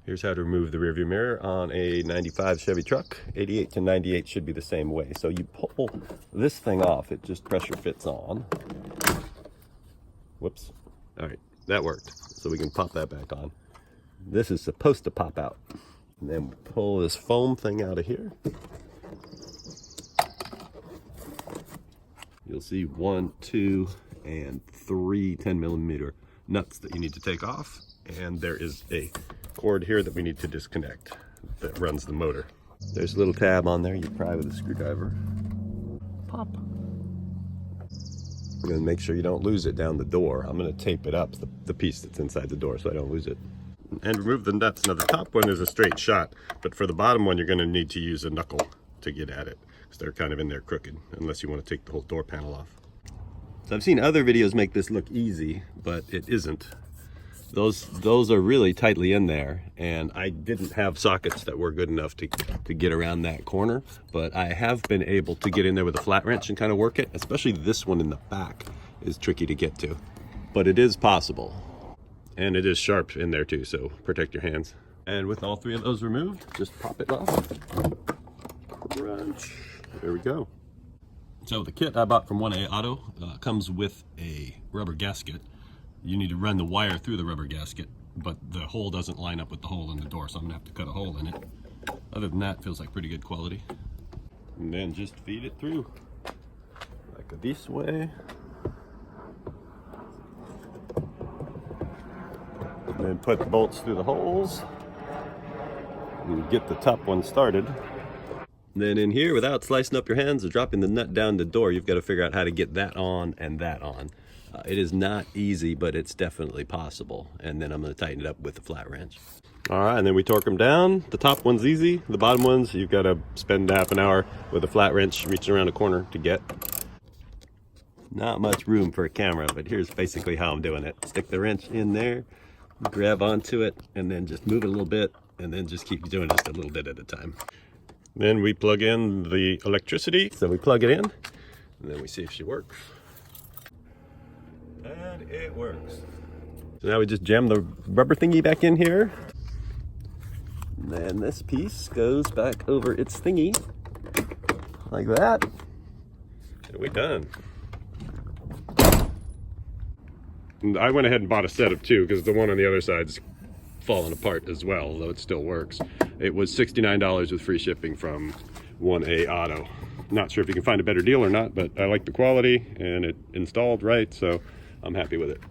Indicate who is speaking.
Speaker 1: Here's how to remove the rearview mirror on a 95 Chevy truck. 88 to 98 should be the same way. So you pull this thing off, it just pressure fits on. Whoops. All right, that worked. So we can pop that back on. This is supposed to pop out. And then pull this foam thing out of here. You'll see 1, 2, and 3 10mm nuts that you need to take off. And there is a cord here that we need to disconnect that runs the motor. There's a little tab on there you pry with a screwdriver. Pop. You're gonna make sure you don't lose it down the door. I'm gonna tape it up, the piece that's inside the door, so I don't lose it. And remove the nuts. Now the top one is a straight shot, but for the bottom one you're gonna need to use a knuckle to get at it, because they're kind of in there crooked, unless you want to take the whole door panel off. So I've seen other videos make this look easy, but it isn't. Those are really tightly in there, and I didn't have sockets that were good enough to get around that corner, but I have been able to get in there with a flat wrench and kind of work it. Especially this one in the back is tricky to get to, but it is possible. And it is sharp in there too, so protect your hands. And with all 3 of those removed, just pop it off. Crunch. There we go. So the kit I bought from 1A Auto comes with a rubber gasket. You need to run the wire through the rubber gasket, but the hole doesn't line up with the hole in the door, so I'm gonna have to cut a hole in it. Other than that, it feels like pretty good quality. And then just feed it through, like this way. And then put the bolts through the holes. And get the top one started. And then in here, without slicing up your hands or dropping the nut down the door, you've got to figure out how to get that on and that on. It is not easy, but it's definitely possible. And then I'm going to tighten it up with a flat wrench. All right, and then we torque them down. The top one's easy. The bottom ones, you've got to spend half an hour with a flat wrench reaching around a corner to get. Not much room for a camera, but here's basically how I'm doing it. Stick the wrench in there, grab onto it, and then just move it a little bit, and then just keep doing just a little bit at a time. Then we plug in the electricity. So we plug it in, and then we see if she works. And it works. So now we just jam the rubber thingy back in here. And then this piece goes back over its thingy, like that. And we're done. And I went ahead and bought a set of 2 because the one on the other side's falling apart as well, although it still works. It was $69 with free shipping from 1A Auto. Not sure if you can find a better deal or not, but I like the quality and it installed right, so I'm happy with it.